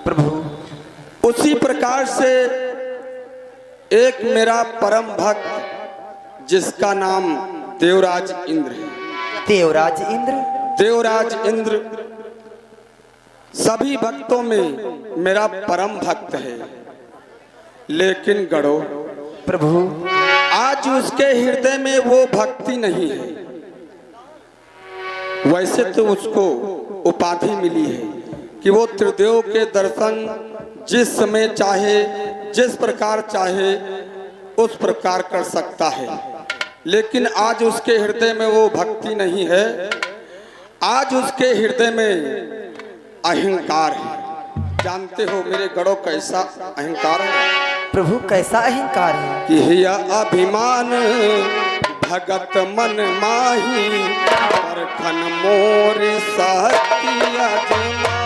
प्रभु। उसी प्रकार से एक मेरा परम भक्त जिसका नाम देवराज इंद्र है। देवराज इंद्र? देवराज इंद्र सभी भक्तों में मेरा परम भक्त है, लेकिन गणों प्रभु, आज उसके हृदय में वो भक्ति नहीं है। वैसे तो उसको उपाधि मिली है कि वो त्रिदेव के दर्शन जिस समय चाहे जिस प्रकार चाहे उस प्रकार कर सकता है, लेकिन आज उसके हृदय में वो भक्ति नहीं है। आज उसके हृदय में अहंकार है। जानते हो मेरे गणों कैसा अहंकार है? प्रभु कैसा अहंकार है? कि यह अभिमान भगत मन माही परखन मोर सहती अजमाई।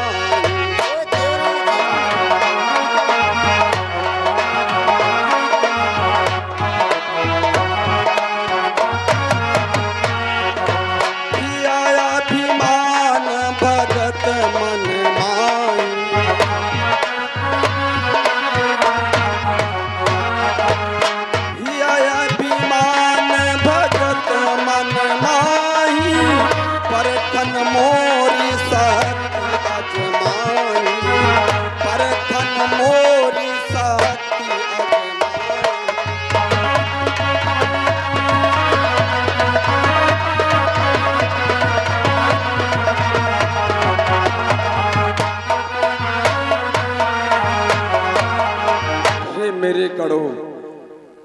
मेरे गणों,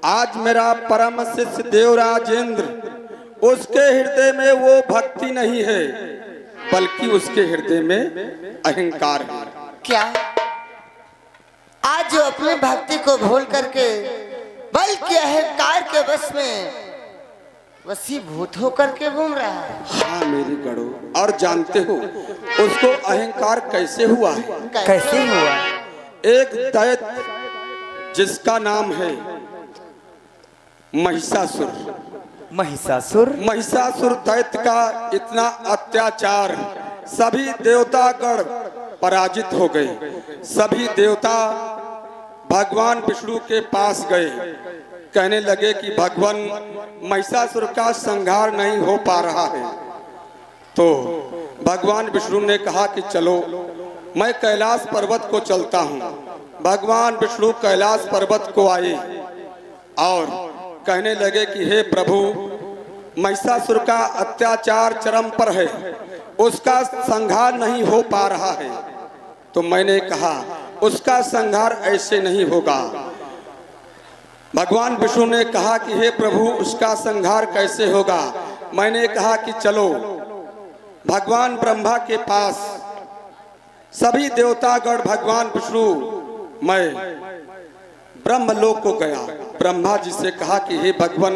आज मेरा परम शिष्य देवराज इंद्र, उसके हृदय में वो भक्ति नहीं है, बल्कि उसके हृदय में अहंकार है। क्या आज जो अपनी भक्ति को भूल करके बल्कि अहंकार के वश में वशीभूत होकर के घूम रहा है? हाँ मेरे गणों, और जानते हो उसको अहंकार कैसे हुआ है? कैसे हुआ? एक दैत्य जिसका नाम है महिषासुर। महिषासुर? महिषासुर दैत्य का इतना अत्याचार, सभी देवतागण पराजित हो गए। सभी देवता भगवान विष्णु के पास गए, कहने लगे कि भगवान महिषासुर का संहार नहीं हो पा रहा है। तो भगवान विष्णु ने कहा कि चलो मैं कैलाश पर्वत को चलता हूँ। भगवान विष्णु कैलाश पर्वत को आए और कहने लगे कि हे प्रभु, महिषासुर का अत्याचार चरम पर है, उसका संहार नहीं हो पा रहा है। तो मैंने कहा उसका संहार ऐसे नहीं होगा। भगवान विष्णु ने कहा कि हे प्रभु, उसका संहार कैसे होगा? मैंने कहा कि चलो भगवान ब्रह्मा के पास। सभी देवतागण भगवान विष्णु, मैं ब्रह्मलोक को गया। ब्रह्मा जी से कहा कि हे भगवान,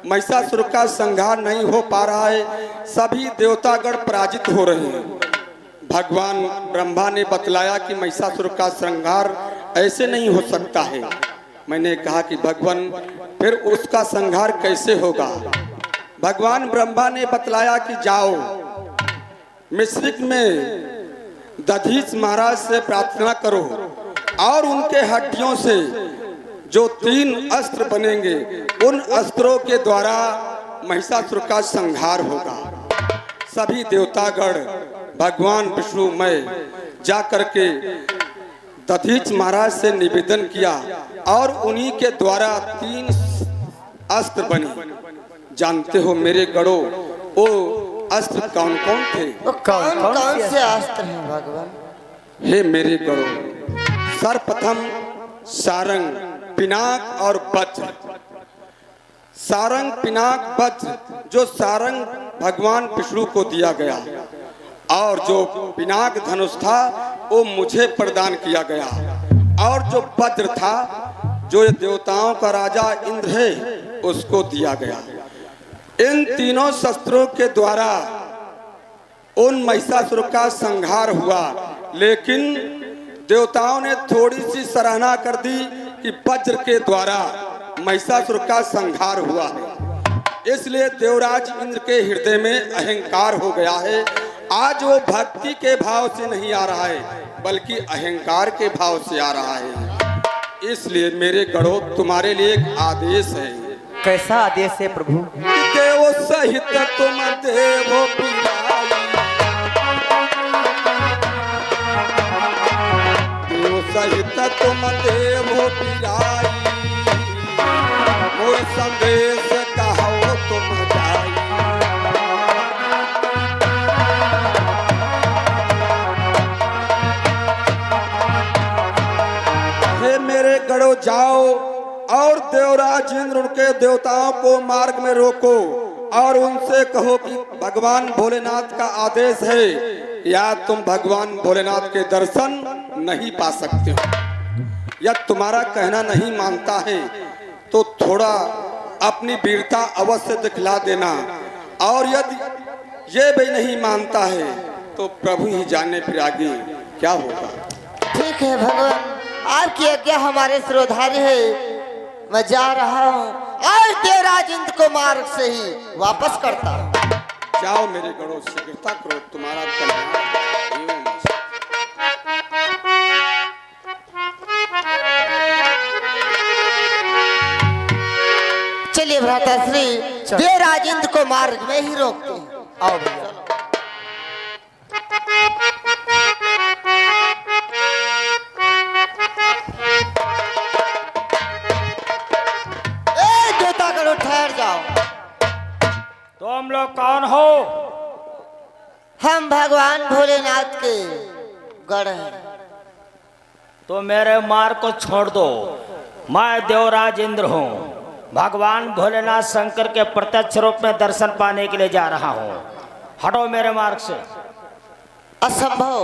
महिषासुर का संहार नहीं हो पा रहा है, सभी देवतागण पराजित हो रहे हैं। भगवान ब्रह्मा ने बतलाया कि महिषासुर का संहार ऐसे नहीं हो सकता है। मैंने कहा कि भगवान फिर उसका संहार कैसे होगा? भगवान ब्रह्मा ने बतलाया कि जाओ मिश्रिक में दधीच महाराज से प्रार्थना करो और उनके हड्डियों से जो 3 अस्त्र बनेंगे, उन अस्त्रों के द्वारा महिषासुर का संहार होगा। सभी देवतागण भगवान विष्णु में जा करके दधीच महाराज से निवेदन किया और उन्हीं के द्वारा 3 अस्त्र बने। जानते हो मेरे गणों, वो अस्त्र कौन कौन थे? वो कौन कौन से अस्त्र हैं भगवान? हे मेरे गणों, सर्वप्रथम सारंग, पिनाक और वज्र। सारंग, पिनाक, वज्र। जो सारंग भगवान विष्णु को दिया गया और जो पिनाक धनुष था वो मुझे प्रदान किया गया, और जो वज्र था जो देवताओं का राजा इंद्र है उसको दिया गया। इन तीनों शस्त्रों के द्वारा उन महिषासुर का संहार हुआ, लेकिन देवताओं ने थोड़ी सी सराहना कर दी कि वज्र के द्वारा महिषासुर का संहार हुआ है। इसलिए देवराज इंद्र के हृदय में अहंकार हो गया है आज वो भक्ति के भाव से नहीं आ रहा है बल्कि अहंकार के भाव से आ रहा है। इसलिए मेरे गणों तुम्हारे लिए एक आदेश है। कैसा आदेश है प्रभु? देव सहित तुम देवो पिराई, देव सहित तुम देवो पिराई, मोर संदेश कहो तुम जाई। हे मेरे गणों जाओ और देवराज इंद्र उनके देवताओं को मार्ग में रोको और उनसे कहो कि भगवान भोलेनाथ का आदेश है या तुम भगवान भोलेनाथ के दर्शन नहीं पा सकते हो। या तुम्हारा कहना नहीं मानता है तो थोड़ा अपनी वीरता अवश्य दिखला देना, और यदि ये भी नहीं मानता है तो प्रभु ही जाने फिर आगे क्या होगा। ठीक है भगवान, आपकी आज्ञा हमारे सिरोधार्य है। मैं जा रहा हूँ और देवराज इंद्र को मार्ग से ही वापस करता हूँ। जाओ मेरे गणों, शीघ्रता करो, तुम्हारा कल्याण एवं चलिए भ्राताश्री, देवराज इंद्र को मार्ग में ही रोकते हैं। आओ भैया। ठहर जाओ। तुम लोग कौन हो? हम भगवान भोलेनाथ के गढ़ हैं। तो मेरे मार्ग को छोड़ दो। मैं देवराज इंद्र हूँ, भगवान भोलेनाथ शंकर के प्रत्यक्ष रूप में दर्शन पाने के लिए जा रहा हूँ। हटो मेरे मार्ग से। असंभव,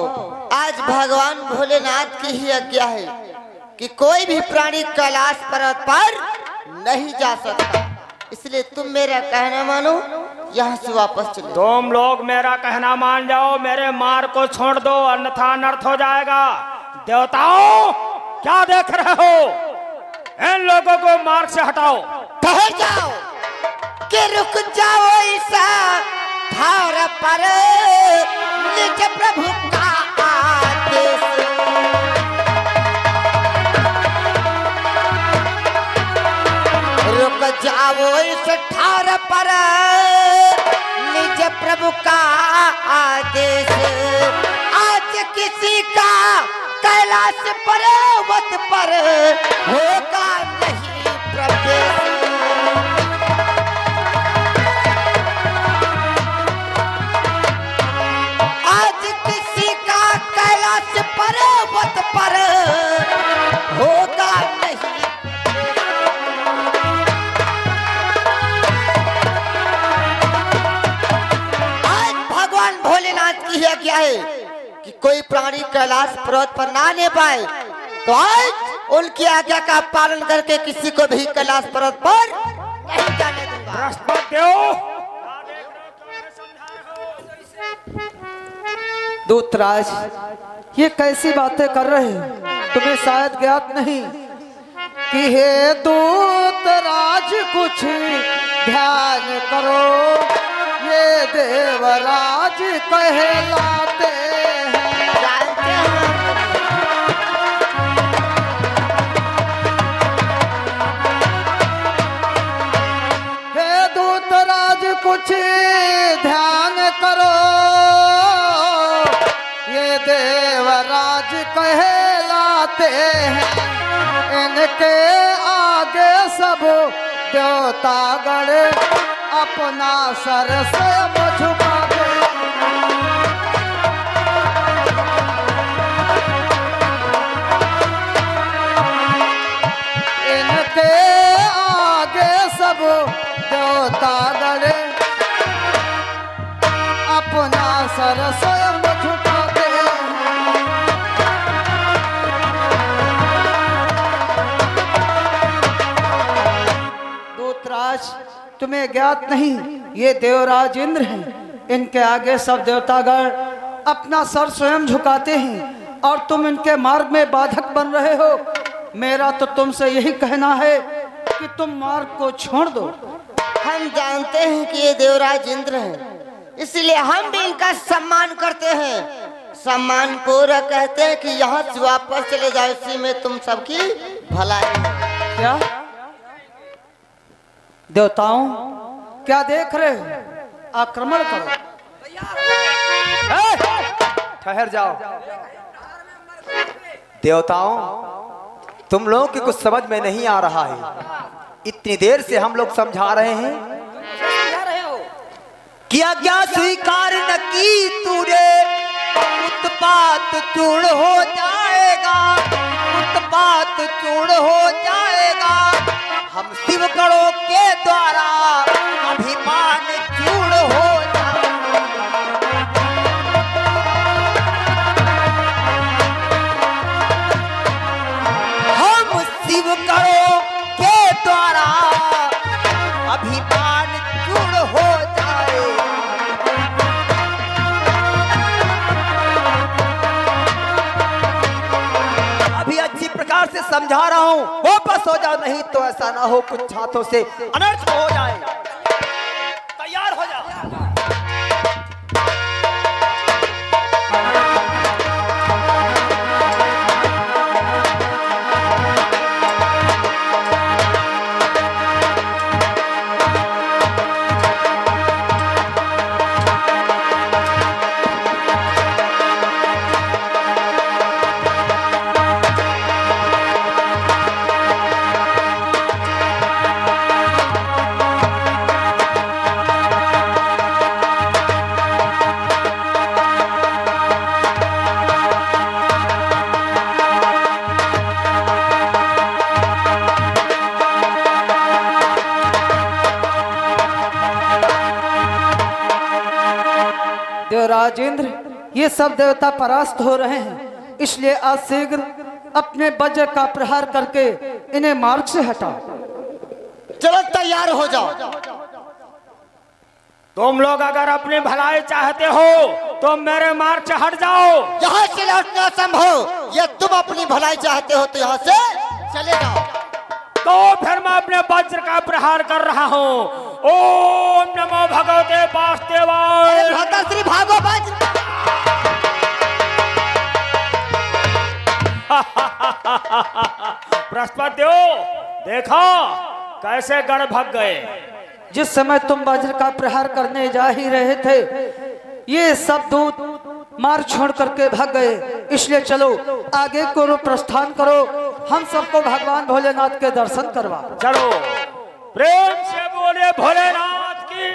आज भगवान भोलेनाथ की ही आज्ञा है कि कोई भी प्राणी कैलाश पर्वत पर नहीं जा सकता, इसलिए तुम मेरा कहना मानो, यहाँ से वापस चलो। तुम लोग मेरा कहना मान जाओ, मेरे मार्ग को छोड़ दो, अन्यथा अनर्थ हो जाएगा। देवताओं, क्या देख रहे हो? इन लोगों को मार्ग से हटाओ। ठहर जाओ कि रुक जाओ, ऐसा धार पर निज प्रभु का आदेश। रुक जाओ इस ठार पर निज प्रभु का आदेश। आज किसी का कैलाश पर्वत पर होगा नहीं प्रवेश। आज किसी का कैलाश पर्वत पर होगा नहीं। की है क्या है कि कोई प्राणी कैलाश पर्वत पर ना ले पाए, तो आज उनकी आज्ञा का पालन करके किसी को भी कैलाश पर्वत पर नहीं जाने दूंगा। दूतराज, ये कैसी बातें कर रहे हैं? तुम्हें शायद ज्ञात नहीं कि हे दूतराज कुछ ध्यान करो, ये देवराज कहलाते हैं। जानते हैं हे दूतराज कुछ ध्यान करो, ये देवराज कहलाते हैं। इनके आगे सब देवतागण अपना सर स्वयं झुका दे। इनके आगे सब देवतागण अपना सर स्वयं झुका दे। दूतराज, तुम्हें ज्ञात नहीं, ये देवराज इंद्र हैं। इनके आगे सब देवतागण अपना सर स्वयं झुकाते हैं और तुम इनके मार्ग में बाधक बन रहे हो। मेरा तो तुमसे यही कहना है कि तुम मार्ग को छोड़ दो। हम जानते हैं कि ये देवराज इंद्र हैं, इसलिए हम भी इनका सम्मान करते हैं। सम्मान पूर्वक कहते हैं कि यहाँ से वापस चले जाओ, इसी में तुम सबकी भलाई। क्या देवताओं, क्या देख रहे हो? आक्रमण करो। ठहर जाओ। देवताओं, तुम लोगों की कुछ समझ में नहीं आ रहा है। इतनी देर से हम लोग समझा रहे हैं कि आज्ञा स्वीकार न की तूने, उत्पात चूर्ण हो जाएगा, उत्पात चूर्ण हो जाएगा। हम शिवगणों के द्वारा अभिमान चूर्ण हो जाएगा। हम शिवगणों के द्वारा अभिमान चूर्ण हो जाएगा। अभी अच्छी प्रकार से समझा रहा हूँ, वापस हो जाओ, नहीं तो ऐसा ना हो कुछ हाथों से अनर्थ हो जाए। तैयार हो जाओ। देवराजेंद्र, ये सब देवता परास्त हो रहे हैं, इसलिए आज शीघ्र अपने वज्र का प्रहार करके इन्हें मार्ग से हटाओ। चलो तैयार हो जाओ। तुम लोग अगर अपनी भलाई चाहते हो तो मेरे मार्ग से हट जाओ। यहाँ से लौटना संभव, ये तुम अपनी भलाई चाहते हो तो यहाँ से चले जाओ। तो फिर मैं अपने वज्र का प्रहार कर रहा हूँ। ओम नमो भगवते वासुदेवाय। भगत श्री भागो वज्र। बृहस्पति देखो कैसे गण भाग गए। जिस समय तुम वज्र का प्रहार करने जा ही रहे थे, ये सब दूत मार्ग छोड़ करके भाग गए। इसलिए चलो आगे को प्रस्थान करो, हम सबको भगवान भोलेनाथ के दर्शन करवा। चलो प्रेम से बोले भोलेनाथ की।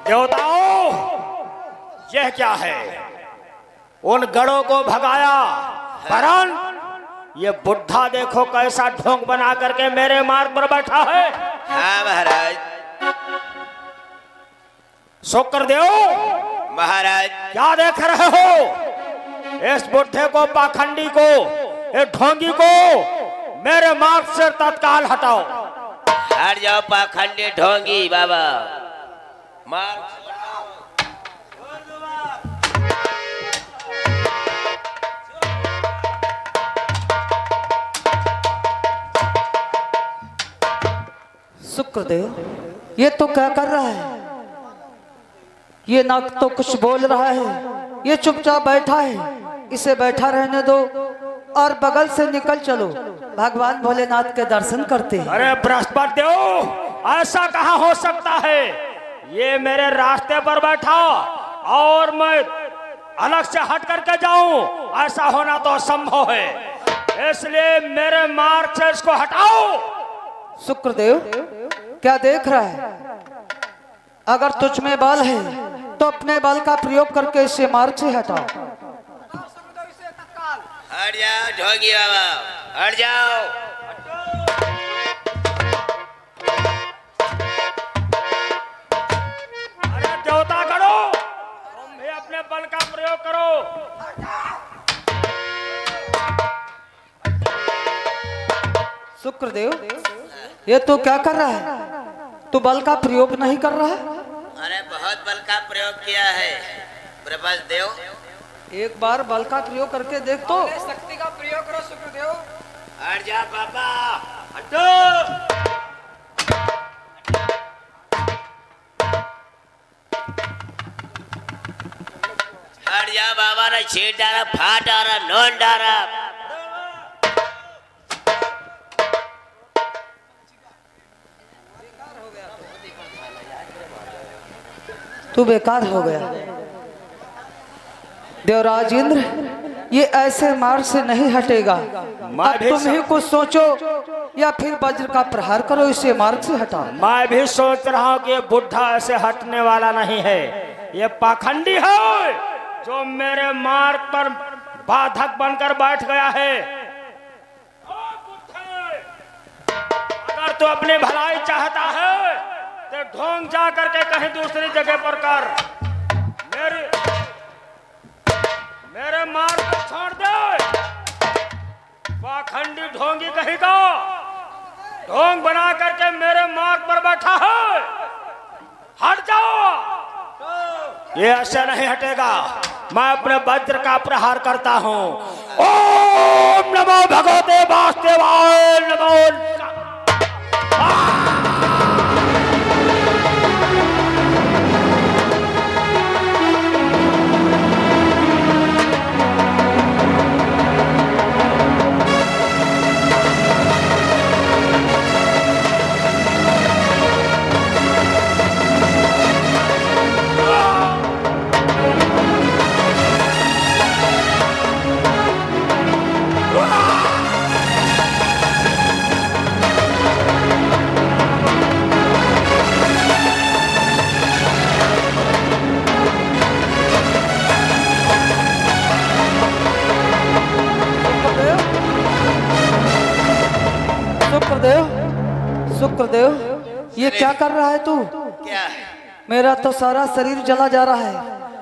देवताओं, यह क्या है? उन गणों को भगाया, परन ये बुढ़ा देखो कैसा ढोंग बना करके मेरे मार्ग पर बैठा है। हाँ महाराज। शुक्रदेव महाराज क्या देख रहे हो? इस बुढ़े को, पाखंडी को, इस ढोंगी को मेरे मार्ग से तत्काल हटाओ। हट जाओ पाखंडी ढोंगी बाबा। मार शुक्रदेव, ये तो क्या कर रहा है? ये ना तो कुछ बोल रहा है, ये चुपचाप बैठा है। इसे बैठा रहने दो और बगल से निकल चलो, भगवान भोलेनाथ के दर्शन करते हैं। अरे बृहस्पति ऐसा कहाँ हो सकता है? ये मेरे रास्ते पर बैठा और मैं अलग से हट करके जाऊं ऐसा होना तो असंभव है, इसलिए मेरे मार्ग से इसको हटाओ। शुक्रदेव, क्या देख रहा है? अगर तुझ में बल है तो अपने बल का प्रयोग करके इसे मार्ग से हटाओ। हट जाओ ढोंगी बाबा, हट जाओ। अरे देवता करो, तुम भी अपने बल का प्रयोग करो। शुक्रदेव, ये तू क्या कर रहा है? तू बल का प्रयोग नहीं कर रहा है? अरे बहुत बल का प्रयोग किया है प्रभास देव। एक बार बल का प्रयोग करके देख तो। शक्ति का प्रयोग करो शुक्रदेव। हट जा बाबा, हटो। हट जा बाबा, ने छीट डाला, फाट डाला, नोन डाला। तू बेकार हो गया देवराज इंद्र, ये ऐसे मार्ग से नहीं हटेगा। अब तुम ही कुछ सोचो या फिर वज्र का प्रहार करो, इसे मार्ग से हटाओ। मैं भी सोच रहा हूँ कि ये बुढ़ा ऐसे हटने वाला नहीं है, ये पाखंडी है जो मेरे मार्ग पर बाधक बनकर बैठ गया है। ओ बुढ़े, अगर तू अपनी भलाई चाहता है तो ढोंग जा करके कहीं दूसरी जगह पर कर। मेरे मार्ग को छोड़ दे। पाखंडी ढोंगी कहीं का ढोंग बना करके मेरे मार्ग पर बैठा है, हट जाओ। ये ऐसे नहीं हटेगा, मैं अपने वज्र का प्रहार करता हूँ। ओम नमो भगवते वासुदेवाय नमो। शुक्रदेव, ये क्या कर रहा है तू? क्या मेरा तो सारा शरीर जला जा रहा है,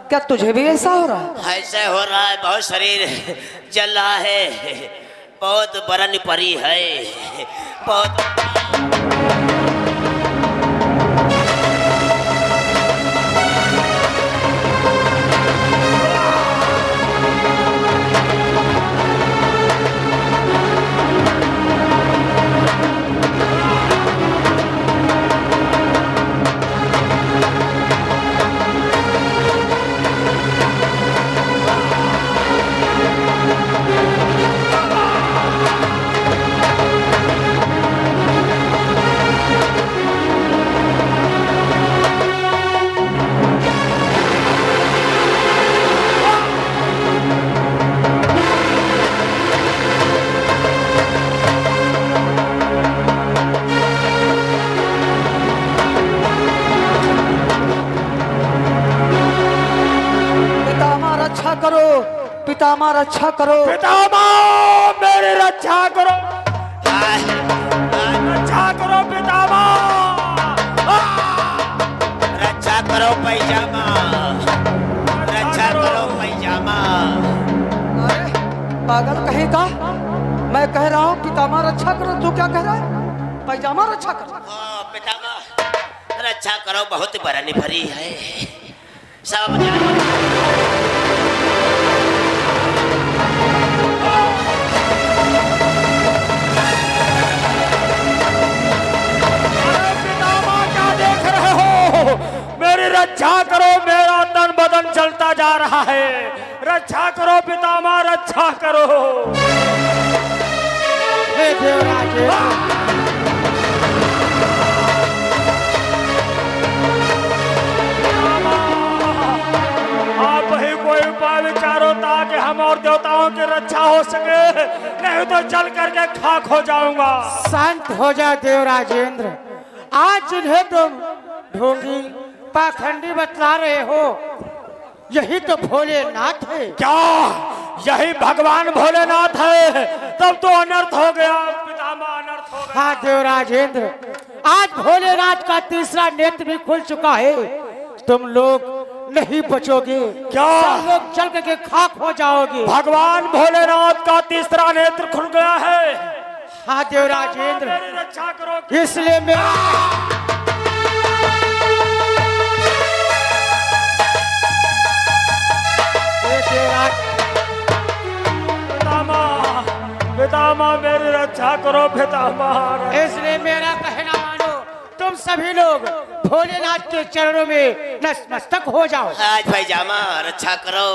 क्या तुझे भी ऐसा हो रहा है? ऐसे हो रहा है, बहुत शरीर जल रहा है, बहुत बरन परी है, बहुत। पितामह रक्षा करो, पितामह मेरी रक्षा करो, रक्षा करो पितामह, रक्षा करो पैजामा, रक्षा करो पैजामा। अरे पागल कहीं का, मैं कह रहा हूँ पितामह रक्षा करो, तू क्या कह रहा है? पैजामा रक्षा करो। पितामह रक्षा करो, बहुत बरनी भरी है सब। मेरी रक्षा करो, मेरा तन बदन जलता जा रहा है, रक्षा करो पितामह, रक्षा करो। हे देवराज, आप ही कोई उपाय विचारो ताकि हम और देवताओं तो चल करके खाक हो जाऊंगा। शांत हो जा देवराजेंद्र। आज जिन्हें तुम ढोंगी पाखंडी बतला रहे हो, यही तो भोलेनाथ है। क्या यही भगवान भोलेनाथ है? तब तो अनर्थ हो गया पितामह, अनर्थ हो गया। हाँ देवराजेंद्र, आज भोलेनाथ का तीसरा नेत्र भी खुल चुका है। तुम लोग नहीं बचोगे। क्या? सब लोग चल करके खाक हो जाओगे। भगवान भोलेनाथ का तीसरा नेत्र खुल गया है। हाँ देवराजेंद्र, मेरी रक्षा करो। इसलिए मैं पितामह मेरी रक्षा करो पितामह। इसलिए मेरा कहना मानो, तुम सभी लोग भोलेनाथ के चरणों में नतमस्तक हो जाओ। आज भाई जामा रक्षा करो।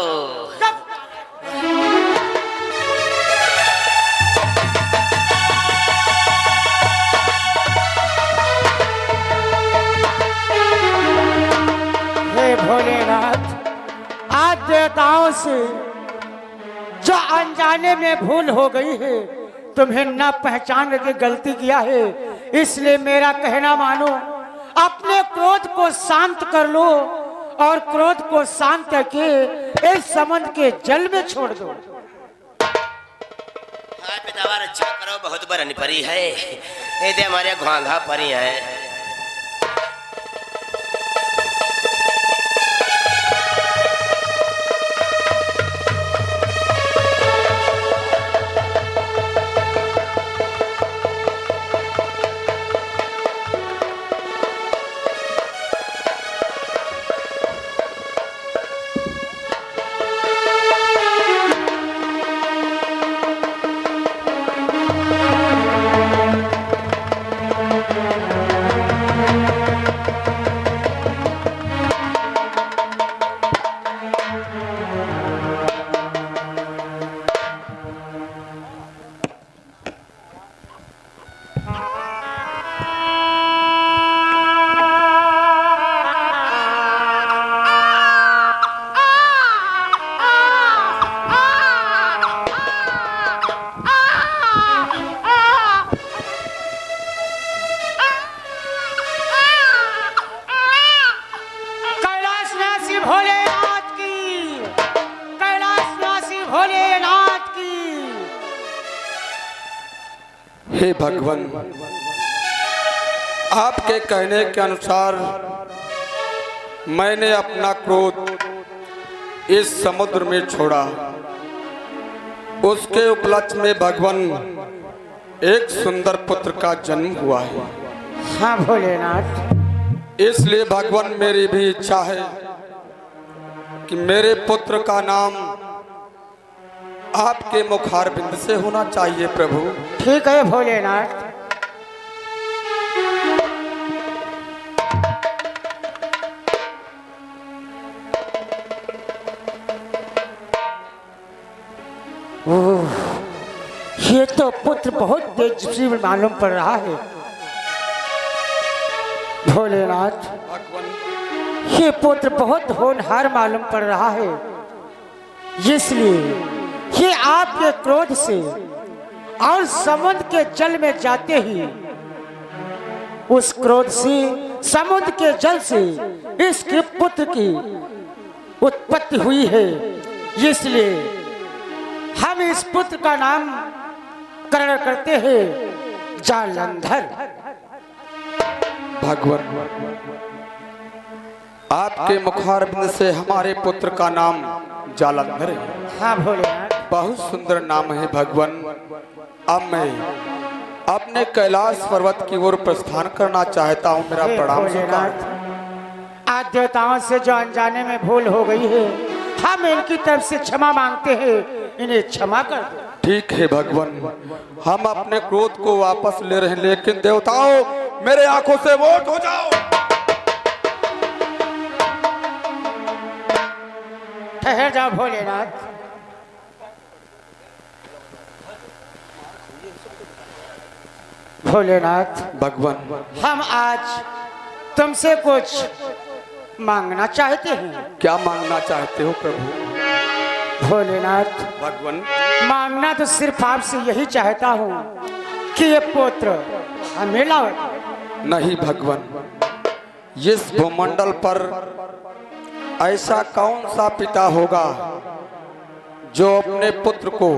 हे भोलेनाथ, आज देवताओं से जो अनजाने में भूल हो गई है, तुम्हें न पहचान के गलती किया है, इसलिए मेरा कहना मानो, अपने क्रोध को शांत कर लो और क्रोध को शांत करके इस समुद्र के जल में छोड़ दो। हाँ पितामह रक्षा करो, बहुत बरन परी है। ये दे हमारे घोंघा परी है। हे भगवान, आपके कहने के अनुसार मैंने अपना क्रोध इस समुद्र में छोड़ा। उसके उपलक्ष्य में भगवान एक सुंदर पुत्र का जन्म हुआ है। हाँ भोलेनाथ, इसलिए भगवान मेरी भी इच्छा है कि मेरे पुत्र का नाम आपके मुखारबिंद से होना चाहिए प्रभु। ठीक है भोलेनाथ। ओह, ये तो पुत्र बहुत तेजस्वी मालूम पड़ रहा है भोलेनाथ। ये पुत्र बहुत होनहार मालूम पड़ रहा है, इसलिए ये आपके क्रोध से और समुद्र के जल में जाते ही उस क्रोध से समुद्र के जल से इसके पुत्र की उत्पत्ति हुई है। इसलिए हम इस पुत्र का नाम करण करते हैं जालंधर। भगवान, आपके मुखारबिंद से हमारे पुत्र का नाम जालंधर है। हाँ भोलेनाथ, बहुत सुंदर नाम है भगवान। अब मैं अपने कैलाश पर्वत की ओर प्रस्थान करना चाहता हूँ। मेरा प्रणाम स्वीकार। आज देवताओं से जो अनजाने में भूल हो गई है, हम इनकी तरफ से क्षमा मांगते हैं, इन्हें क्षमा कर दो। ठीक है भगवान, हम अपने क्रोध को वापस ले रहे हैं, लेकिन देवताओं मेरे आंखों से वोट हो जाओ। ठहर जाओ भोलेनाथ। भोलेनाथ, भगवान, हम आज तुमसे कुछ मांगना चाहते हैं। क्या मांगना चाहते हो प्रभु? भोलेनाथ, भगवान मांगना तो सिर्फ आपसे यही चाहता हूँ कि ये पुत्र हमें लाओ। नहीं भगवान, इस भूमंडल पर ऐसा कौन सा पिता होगा जो अपने पुत्र को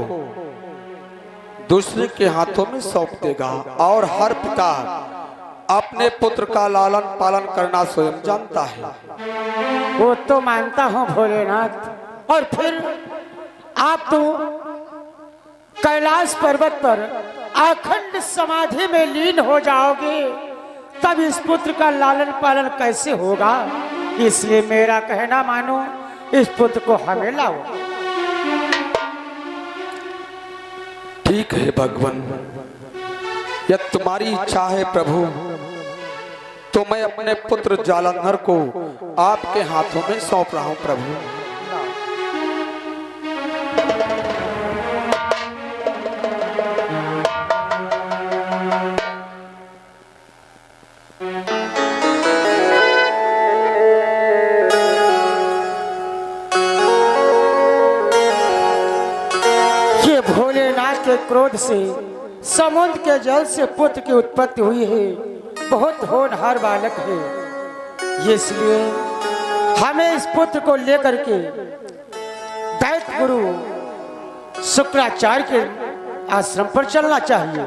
दूसरे के हाथों में सौंप देगा। और हर पिता अपने पुत्र का लालन पालन करना स्वयं जानता है। वो तो मानता हूँ भोलेनाथ, और फिर आप तो कैलाश पर्वत पर अखंड समाधि में लीन हो जाओगे, तब इस पुत्र का लालन पालन कैसे होगा? इसलिए मेरा कहना मानो, इस पुत्र को हमें लाओ। ठीक है भगवान, यह तुम्हारी इच्छा है प्रभु, तो मैं अपने पुत्र जालंधर को आपके हाथों में सौंप रहा हूं प्रभु। ये भोलेनाथ के क्रोध से समुद्र के जल से पुत्र की उत्पत्ति हुई है। बहुत होनहार बालक है, इसलिए हमें इस पुत्र को लेकर के दैत्य गुरु शुक्राचार्य के आश्रम पर चलना चाहिए।